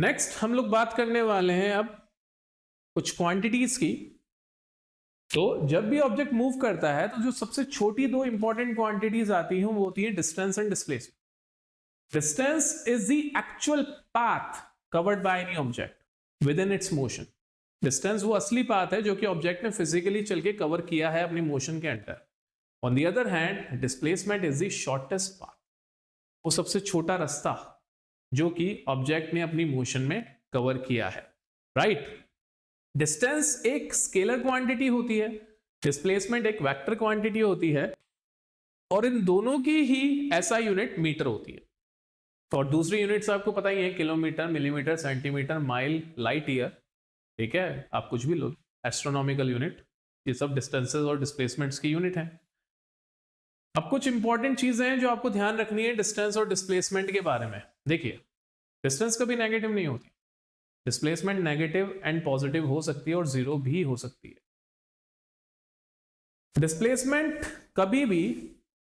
Next हम लोग बात करने वाले हैं अब कुछ क्वांटिटीज की। तो जब भी ऑब्जेक्ट मूव करता है तो जो सबसे छोटी दो इंपॉर्टेंट क्वांटिटीज आती हैं वो होती है distance and displacement. Distance is the actual path covered by any object with in its motion. Distance वो असली पाथ है जो कि ऑब्जेक्ट ने फिजिकली चल के कवर किया है अपनी मोशन के अंदर। On the other hand displacement is the shortest path, वो सबसे छोटा रास्ता जो कि ऑब्जेक्ट ने अपनी मोशन में कवर किया है। राइट? डिस्टेंस एक स्केलर क्वांटिटी होती है, डिस्प्लेसमेंट एक वेक्टर क्वांटिटी होती है, और इन दोनों की ही एसआई यूनिट मीटर होती है। और दूसरी यूनिट्स आपको पता ही है, kilometre, millimetre, centimetre, mile, light year. ठीक है, आप कुछ भी लो, एस्ट्रोनॉमिकल यूनिट, ये सब डिस्टेंसेस और डिस्प्लेसमेंट्स की यूनिट है। अब कुछ इंपॉर्टेंट चीजें हैं जो आपको ध्यान रखनी है डिस्टेंस और डिस्प्लेसमेंट के बारे में। देखिए, डिस्टेंस कभी नेगेटिव नहीं होती, डिस्प्लेसमेंट नेगेटिव एंड पॉजिटिव हो सकती है और जीरो भी हो सकती है। डिस्प्लेसमेंट कभी भी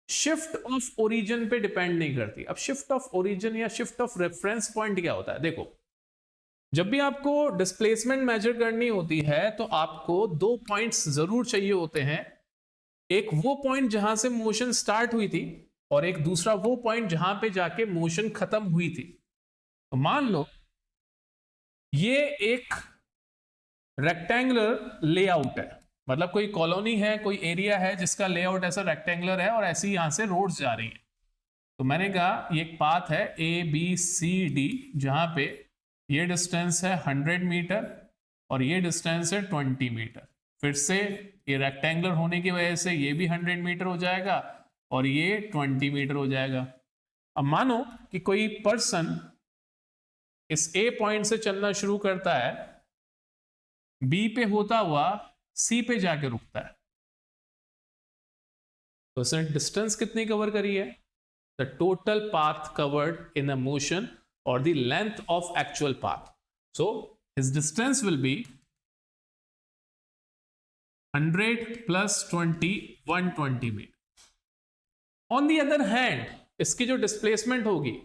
शिफ्ट ऑफ ओरिजिन पे डिपेंड नहीं करती। अब शिफ्ट ऑफ ओरिजिन या शिफ्ट ऑफ रेफरेंस पॉइंट क्या होता है? देखो, जब भी आपको डिस्प्लेसमेंट मेजर करनी होती है तो आपको दो पॉइंट्स जरूर चाहिए होते हैं। एक वो पॉइंट जहां से मोशन स्टार्ट हुई थी और एक दूसरा वो पॉइंट जहां पे जाके मोशन खत्म हुई थी। तो मान लो ये एक रेक्टेंगुलर लेआउट है, मतलब कोई कॉलोनी है, कोई एरिया है जिसका लेआउट ऐसा रेक्टेंगुलर है और ऐसी यहां से रोड्स जा रही हैं। तो मैंने कहा ये एक पाथ है ABCD, जहां पे ये डिस्टेंस है 100 मीटर और ये डिस्टेंस है 20 मीटर। फिर से ये रेक्टेंगुलर होने की वजह से ये भी 100 मीटर हो जाएगा और ये 20 मीटर हो जाएगा। अब मानो कि कोई पर्सन इस A पॉइंट से चलना शुरू करता है, B पे होता हुआ C पे जाके रुकता है, तो उसने डिस्टेंस कितनी कवर करी है? The total path covered in a motion और the length of actual path. So his distance will be 100 plus 20, 120 meter. On the other hand इसकी जो डिस्प्लेसमेंट होगी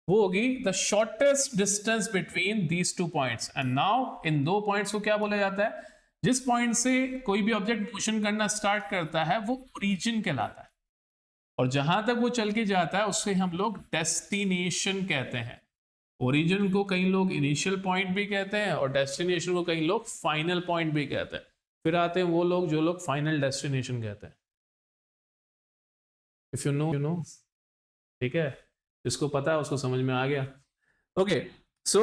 वो होगी the shortest distance between these two points. And now इन दो points को क्या बोला जाता है? जिस पॉइंट से कोई भी ऑब्जेक्ट मोशन करना स्टार्ट करता है वो ओरिजिन कहलाता है, और जहां तक वो चल के जाता है उससे हम लोग डेस्टिनेशन कहते हैं। ओरिजिन को कई लोग इनिशियल पॉइंट भी कहते हैं और डेस्टिनेशन को कई लोग फाइनल पॉइंट भी कहते हैं। फिर आते हैं वो लोग जो लोग फाइनल डेस्टिनेशन कहते हैं। If you know you know, ठीक है, जिसको पता है उसको समझ में आ गया। ओके, सो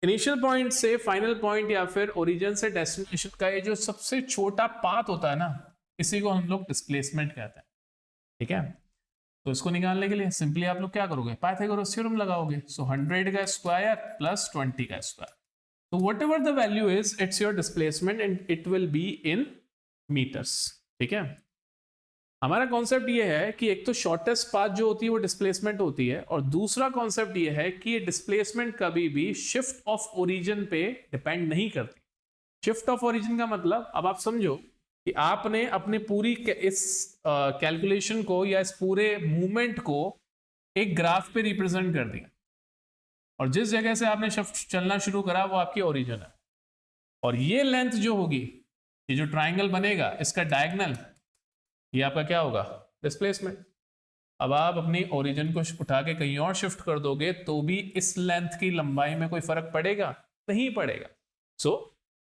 इनिशियल पॉइंट से फाइनल पॉइंट या फिर ओरिजिन से डेस्टिनेशन का ये जो सबसे छोटा पाथ होता है ना, इसी को हम लोग डिस्प्लेसमेंट कहते हैं। ठीक है, तो इसको निकालने के लिए सिंपली आप लोग क्या करोगे? पाइथागोरस थ्योरम लगाओगे। सो 100 का स्क्वायर प्लस 20 का स्क्वायर, तो whatever the value is it's your displacement and it will be in metres. ठीक है, हमारा कॉन्सेप्ट ये है कि एक तो शॉर्टेस्ट पाथ जो होती है वो डिस्प्लेसमेंट होती है, और दूसरा कॉन्सेप्ट ये है कि ये डिस्प्लेसमेंट कभी भी शिफ्ट ऑफ ओरिजिन पे डिपेंड नहीं करती। शिफ्ट ऑफ ओरिजिन का मतलब, अब आप समझो कि आपने अपने पूरी इस कैलकुलेशन को या इस पूरे मूवमेंट को एक ग्राफ पे रिप्रेजेंट कर दिया, और जिस जगह से आपने शिफ्ट चलना शुरू करा वो आपकी ओरिजिन है, और ये लेंथ जो होगी, ये जो ट्राइंगल बनेगा इसका डायगोनल, ये आपका क्या होगा? डिस्प्लेसमेंट। अब आप अपनी ओरिजिन को उठा के कहीं और शिफ्ट कर दोगे तो भी इस लेंथ की लंबाई में कोई फर्क पड़ेगा? नहीं पड़ेगा। सो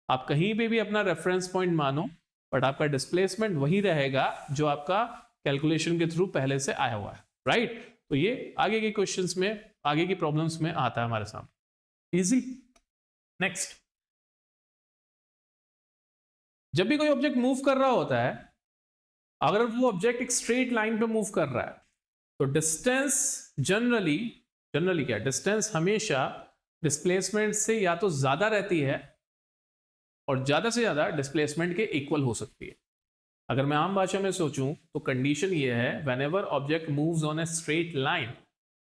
आप कहीं पे भी अपना रेफरेंस पॉइंट मानो, बट आपका डिस्प्लेसमेंट वही रहेगा जो आपका कैलकुलेशन के थ्रू पहले से आया हुआ है। राइट? तो ये आगे के क्वेश्चंस में, आगे की प्रॉब्लम्स में आता है हमारे सामने। इजी। नेक्स्ट, जब भी कोई ऑब्जेक्ट मूव कर रहा होता है, अगर वो ऑब्जेक्ट एक स्ट्रेट लाइन पे मूव कर रहा है, तो डिस्टेंस जनरली क्या, डिस्टेंस हमेशा डिस्प्लेसमेंट से या तो ज्यादा रहती है और ज्यादा से ज्यादा डिस्प्लेसमेंट के इक्वल हो सकती है। अगर मैं आम भाषा में सोचूं तो कंडीशन ये है, whenever object moves on a straight line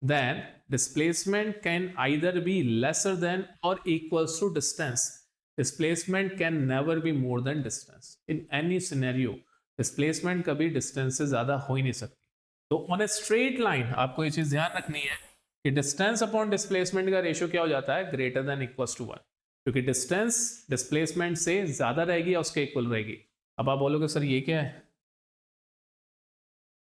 then displacement can either be lesser than और equals to distance. Displacement can never be more than distance in any scenario. Displacement कभी डिस्टेंस से ज्यादा हो ही नहीं सकती। तो ऑन ए स्ट्रेट लाइन आपको ये चीज ध्यान रखनी है कि डिस्टेंस अपॉन डिस्प्लेसमेंट का रेशियो क्या हो जाता है, ग्रेटर देन इक्वल टू 1, क्योंकि डिस्टेंस डिस्प्लेसमेंट से ज्यादा रहेगी या उसके इक्वल रहेगी। अब आप बोलोगे सर ये क्या है,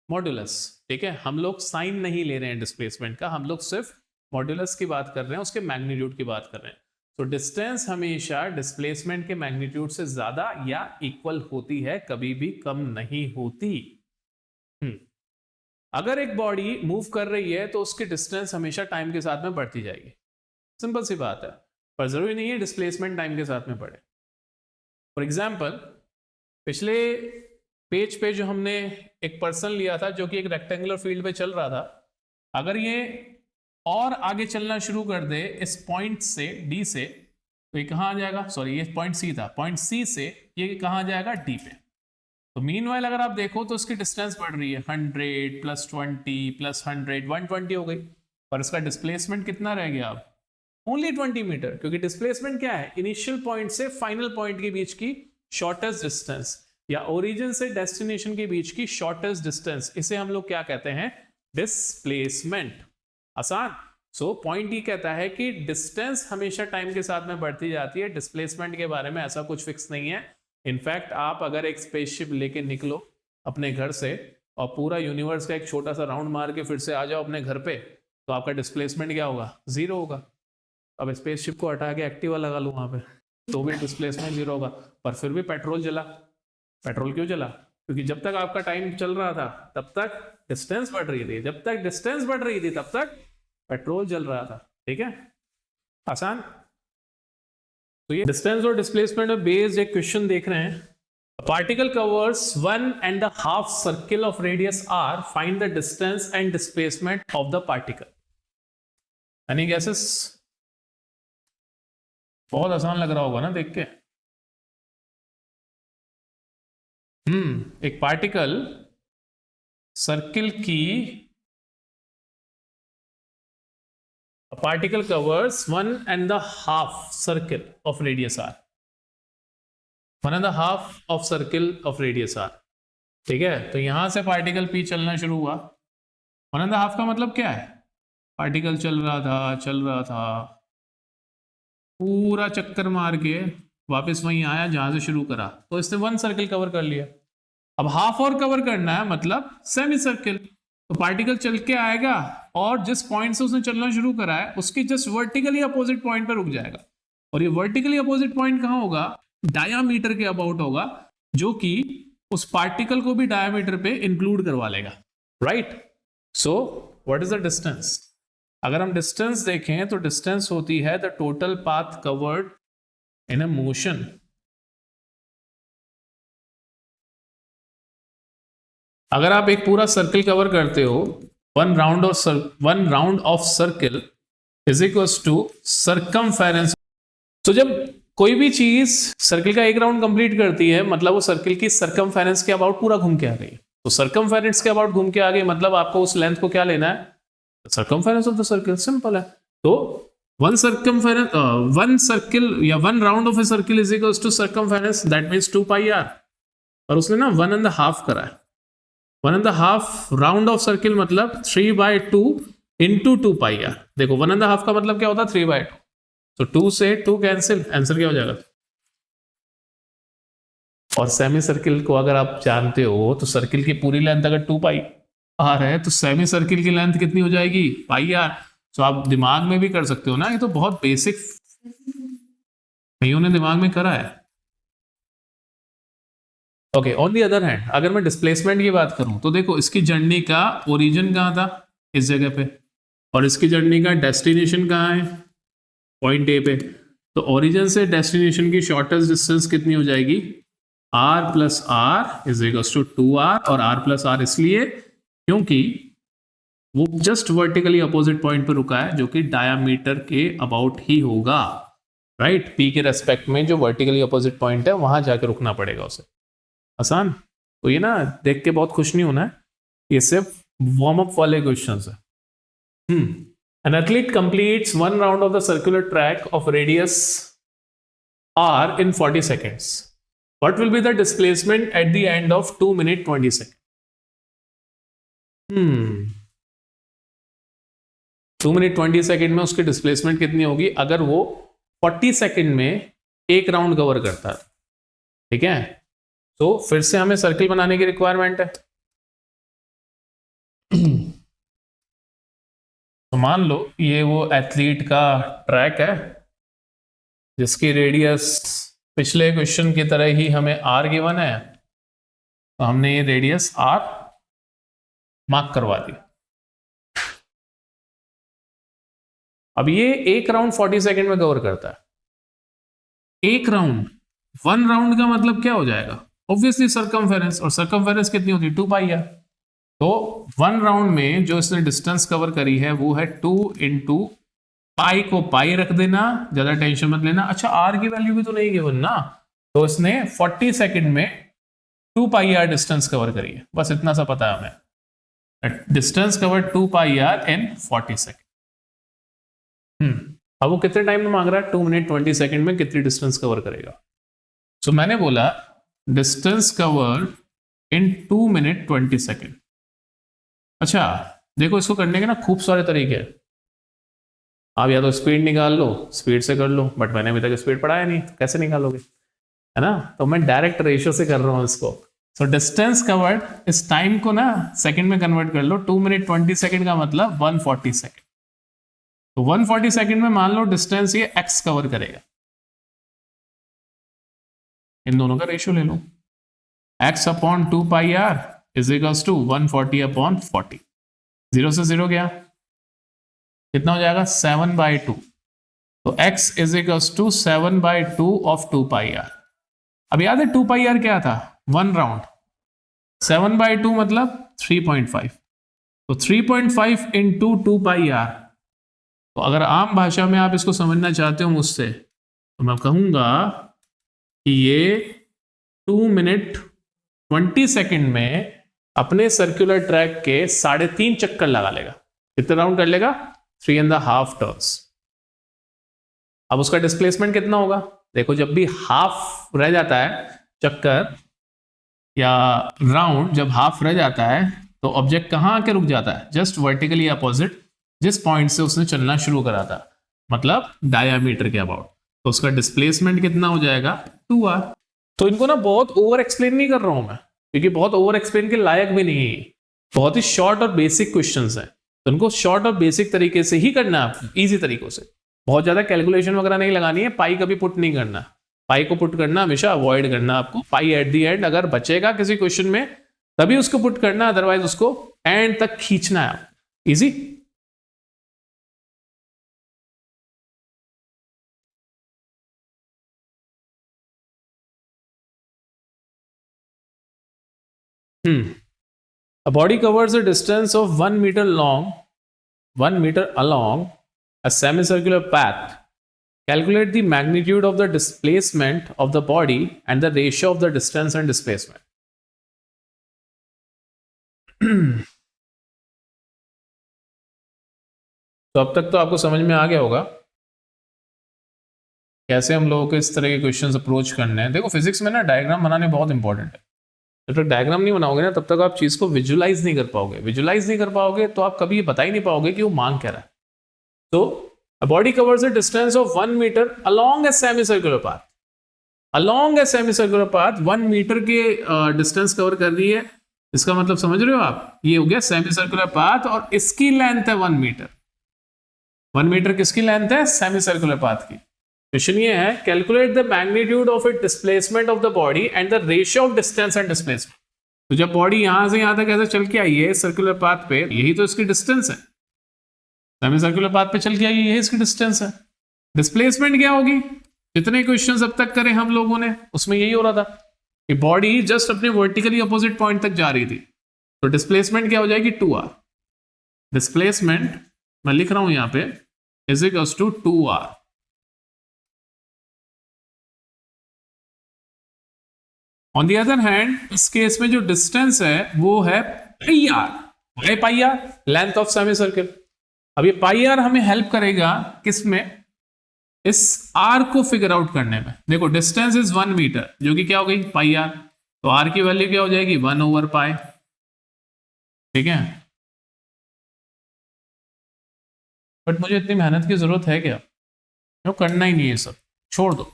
मॉड्यूलस। ठीक है, हम लोग साइन नहीं ले रहे हैं डिस्प्लेसमेंट का, हम लोग सिर्फ मॉड्यूलस की बात कर रहे हैं, उसके मैग्नीट्यूड की बात कर रहे हैं। तो डिस्टेंस हमेशा डिस्प्लेसमेंट के मैग्नीट्यूड से ज्यादा या इक्वल होती है, कभी भी कम नहीं होती। अगर एक बॉडी मूव कर रही है तो उसकी डिस्टेंस हमेशा टाइम के साथ में बढ़ती जाएगी, सिंपल सी बात है, पर जरूरी नहीं है डिस्प्लेसमेंट टाइम के साथ में बढ़े। फॉर एग्जाम्पल, पिछले पेज पे जो हमने एक पर्सन लिया था जो कि एक रेक्टेंगुलर फील्ड पे चल रहा था, अगर ये और आगे चलना शुरू कर दे इस पॉइंट से डी से, तो ये कहाँ आ जाएगा, सॉरी ये पॉइंट सी था, पॉइंट सी से ये कहाँ आ जाएगा, डी पे। तो मीनवाइल अगर आप देखो तो इसकी डिस्टेंस बढ़ रही है, 100 प्लस 20 प्लस 100 120 हो गई, पर इसका डिस्प्लेसमेंट कितना रह गया अब, ओनली 20 मीटर, क्योंकि डिस्प्लेसमेंट क्या है, इनिशियल पॉइंट से फाइनल पॉइंट के बीच की शॉर्टेस्ट डिस्टेंस या ओरिजिन से डेस्टिनेशन के बीच की शॉर्टेस्ट डिस्टेंस, इसे हम लोग क्या कहते हैं, डिस्प्लेसमेंट। आसान। सो पॉइंट ये कहता है कि डिस्टेंस हमेशा टाइम के साथ में बढ़ती जाती है, डिस्प्लेसमेंट के बारे में ऐसा कुछ फिक्स नहीं है। इनफैक्ट आप अगर एक स्पेसशिप लेके निकलो अपने घर से और पूरा यूनिवर्स का एक छोटा सा राउंड मार के फिर से आ जाओ अपने घर पे, तो आपका डिस्प्लेसमेंट क्या होगा, जीरो होगा। अब स्पेसशिप को हटा के एक्टिवा लगा लूँ वहां पे, तो भी डिस्प्लेसमेंट जीरो होगा। पर फिर भी पेट्रोल जला, पेट्रोल क्यों जला, क्योंकि जब तक आपका टाइम चल रहा था तब तक डिस्टेंस बढ़ रही थी, जब तक डिस्टेंस बढ़ रही थी तब तक पेट्रोल जल रहा था। ठीक है, आसान। तो ये डिस्टेंस और डिस्प्लेसमेंट में बेस्ड एक क्वेश्चन देख रहे हैं। Particle covers 1.5 circle of radius r, find the distance and displacement of the particle. Any guesses? बहुत आसान लग रहा होगा ना देख के। एक पार्टिकल सर्किल की, a particle covers 1.5 circle of radius r, 1.5 of circle of radius r। ठीक है, तो यहां से पार्टिकल p चलना शुरू हुआ, 1.5 का मतलब क्या है, पार्टिकल चल रहा था पूरा चक्कर मार के वापस वहीं आया जहां से शुरू करा, तो इसने 1 सर्किल कवर कर लिया। अब हाफ और कवर करना है, मतलब सेमी सर्किल। तो पार्टिकल चल के आएगा और जिस पॉइंट से उसने चलना शुरू करा है उसके जस्ट वर्टिकली अपोजिट पॉइंट पर रुक जाएगा, और ये वर्टिकली अपोजिट पॉइंट कहां होगा, डायामीटर के अबाउट होगा, जो कि उस पार्टिकल को भी डायामीटर पे इंक्लूड करवा लेगा। Right. So what is the distance? अगर हम डिस्टेंस देखें तो डिस्टेंस होती है the total path covered in a motion. अगर आप एक पूरा सर्किल कवर करते हो, one round of circle is equals to circumference. तो जब कोई भी चीज सर्किल का एक राउंड कंप्लीट करती है, मतलब वो सर्किल की सर्कमफेरेंस के अबाउट पूरा घूम के आ गई। तो सर्कमफेरेंस के अबाउट घूम के आ गई, मतलब आपको उस लेंथ को क्या लेना है, circumference of the circle. Simple है। तो वन सर्किल या one round of a circle is equals to circumference, that means 2 pi r। और उसने ना 1.5 करा है, 1.5 राउंड ऑफ सर्किल मतलब 3/2 इंटू 2 पाई r। देखो 1.5 का मतलब क्या होता है, 3/2, तो 2 से 2 कैंसिल, आंसर क्या हो जाएगा। और सेमी सर्किल को अगर आप जानते हो तो सर्किल की पूरी लेंथ अगर 2 पाई r है तो सेमी सर्किल की लेंथ कितनी हो जाएगी, पाई r। तो आप दिमाग में भी कर सकते हो ना, ये तो बहुत बेसिक भाइयों ने दिमाग में करा है। Okay, on the other hand अगर मैं डिस्प्लेसमेंट की बात करूं तो देखो इसकी जर्नी का ओरिजिन कहां था, इस जगह पे, और इसकी जर्नी का डेस्टिनेशन कहां है, पॉइंट ए पे। तो ओरिजिन से डेस्टिनेशन की शॉर्टेस्ट डिस्टेंस कितनी हो जाएगी, r plus R is equals to 2r, और r प्लस आर इसलिए क्योंकि वो जस्ट वर्टिकली अपोजिट पॉइंट पे रुका है, जो कि डायामीटर के अबाउट ही होगा। राइट, p के रेस्पेक्ट में जो वर्टिकली अपोजिट पॉइंट है वहां जाके रुकना पड़ेगा उसे। आसान। तो ये ना देख के बहुत खुश नहीं होना है, ये सिर्फ वार्म अप वाले क्वेश्चंस है। An athlete completes 1 round of the circular track of radius r in 40 seconds. What will be the displacement at the end of 2 minutes 20 seconds? 2 minute 20 second में उसकी डिस्प्लेसमेंट कितनी होगी अगर वो 40 सेकेंड में एक राउंड कवर करता है। ठीक है, तो फिर से हमें सर्किल बनाने की रिक्वायरमेंट है। तो मान लो ये वो एथलीट का ट्रैक है जिसकी रेडियस पिछले क्वेश्चन की तरह ही हमें आर गिवन है, तो हमने ये रेडियस आर मार्क करवा दी। अब ये एक राउंड 40 सेकेंड में कवर करता है। एक राउंड, 1 राउंड का मतलब क्या हो जाएगा, ऑब्वियसली सर्कमफेरेंस, और सर्कमफेरेंस कितनी होती है 2 पाई आर। तो 1 राउंड में जो इसने डिस्टेंस कवर करी है वो है 2 इंटू पाई को पाई रख देना, ज्यादा टेंशन मत लेना। अच्छा आर की वैल्यू भी तो नहीं गिवन ना, तो इसने 40 सेकेंड में 2 पाई आर डिस्टेंस कवर करी है, बस इतना सा पता है हमें, distance cover 2 pi R in 40 second. अब वो कितने टाइम में मांग रहा है, 2 मिनट 20 सेकेंड में कितनी डिस्टेंस कवर करेगा। सो मैंने बोला distance cover in 2 minute 20 second. अच्छा देखो इसको करने के ना खूब सारे तरीके हैं। आप या तो स्पीड निकाल लो, स्पीड से कर लो, बट मैंने अभी तक स्पीड पढ़ाया नहीं, तो कैसे निकालोगे, है ना। तो मैं डायरेक्ट रेशियो से कर रहा हूं इसको। सो डिस्टेंस कवर्ड, इस टाइम को ना सेकंड में कन्वर्ट कर लो। 2 मिनट 20 सेकंड का मतलब 140 सेकंड। तो 140 सेकंड में मान लो डिस्टेंस ये x कवर करेगा, इन दोनों का रेशियो ले लो, x upon 2 pi R is equals to 140 upon 40। 0 से 0 गया, कितना हो जाएगा 7/2। तो x is equals to 7/2 of 2 pi R. अब याद है 2 पाई आर क्या था, 1 राउंड। 7/2 मतलब 3.5, तो 3.5 इंटू 2 पाई आर। तो अगर आम भाषा में आप इसको समझना चाहते हो मुझसे, तो मैं कहूंगा कि ये 2 मिनट 20 सेकेंड में अपने सर्कुलर ट्रैक के 3.5 चक्कर लगा लेगा। कितने राउंड कर लेगा, 3.5 टर्न्स। अब उसका डिस्प्लेसमेंट कितना होगा, देखो जब भी हाफ रह जाता है चक्कर या राउंड, जब हाफ रह जाता है तो ऑब्जेक्ट कहां आके रुक जाता है, जस्ट वर्टिकली अपोजिट जिस पॉइंट से उसने चलना शुरू करा था, मतलब डायामीटर के अबाउट। तो उसका डिस्प्लेसमेंट कितना हो जाएगा 2r। तो इनको ना बहुत ओवर एक्सप्लेन नहीं कर रहा हूं मैं, क्योंकि बहुत ओवर एक्सप्लेन के लायक भी नहीं है, बहुत ही शॉर्ट और बेसिक क्वेश्चंस हैं, तो इनको शॉर्ट और बेसिक तरीके से ही करना है आपको, ईजी तरीकों से। बहुत ज्यादा कैलकुलेशन वगैरह नहीं लगानी है, पाई कभी पुट नहीं करना, पाई को पुट करना हमेशा अवॉइड करना आपको। पाई एट दी एंड अगर बचेगा किसी क्वेश्चन में तभी उसको पुट करना, अदरवाइज उसको एंड तक खींचना है। Easy. A body covers a distance of 1 meter long, 1 meter along a semicircular path. Calculate the magnitude of the displacement of the body and the ratio of the distance and displacement. तो अब तक तो आपको समझ में आ गया होगा कैसे हम लोगों को इस तरह के क्वेश्चंस अप्रोच करने हैं। देखो फिजिक्स में ना डायग्राम बनाने बहुत इंपॉर्टेंट है। जब तक डायग्राम नहीं बनाओगे ना तब तक आप चीज को विजुलाइज नहीं कर पाओगे। विजुलाइज नहीं कर पाओगे तो आप कभी ये बता ही नहीं पाओगे कि वो मांग क्या रहा है। तो a body covers a distance of 1 meter along a semicircular path. Along a semicircular path 1 metre के डिस्टेंस कवर कर रही है। इसका मतलब समझ रहे हो आप, ये हो गया सेमीसर्कुलर पाथ और इसकी लेंथ है 1 मीटर। 1 मीटर किसकी लेंथ है, सेमीसर्कुलर पाथ की। क्वेश्चन ये है calculate the magnitude of it displacement of the body and the ratio of distance and displacement. तो जब बॉडी यहां से यहां तक ऐसे चल के आई है सर्कुलर पाथ पे, यही तो इसकी डिस्टेंस है। सेमी सर्कुलर पाथ पे चल के आई, यही इसकी डिस्टेंस है। डिस्प्लेसमेंट क्या होगी, जितने क्वेश्चंस अब तक करे हम लोगों ने उसमें यही हो रहा था कि बॉडी जस्ट अपने वर्टिकली अपोजिट पॉइंट तक जा रही थी, तो डिस्प्लेसमेंट क्या हो जाएगी 2r। डिस्प्लेसमेंट मैं लिख रहा हूं यहां पे is equals to 2r। On the other hand इस केस में जो डिस्टेंस है वो है pi r. Pi r length of semi circle. अब ये पाई आर हमें हेल्प करेगा किसमें, इस आर को फिगर आउट करने में। देखो डिस्टेंस इज 1 मीटर जो कि क्या हो गई पाई आर, तो आर की वैल्यू क्या हो जाएगी 1/पाई। ठीक है, बट मुझे इतनी मेहनत की ज़रूरत है क्या? क्यों करना ही नहीं है सब, छोड़ दो,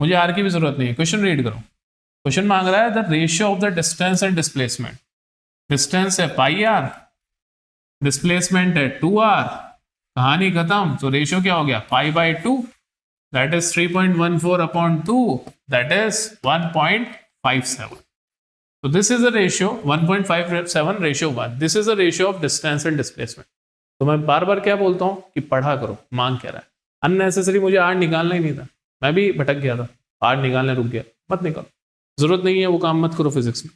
मुझे आर की भी ज़रूरत नहीं है। क्वेश्चन रीड करो। क्वेश्चन मांग रहा है the ratio of the distance and displacement. Distance है पाई आर, डिस्प्लेसमेंट है 2r, कहानी खत्म। तो रेशियो क्या हो गया? Pi by 2, that is 3.14 upon 2, that is 1.57. So this is the ratio 1.57 ratio 1. This is the ratio of distance and displacement. तो मैं बार बार क्या बोलता हूँ कि पढ़ा करो, मांग कह रहा है। अननेसेसरी मुझे आर निकालना ही नहीं था, मैं भी भटक गया था, आर निकालने रुक गया। मत निकालो, जरूरत नहीं है वो काम, मत करो फिजिक्स में।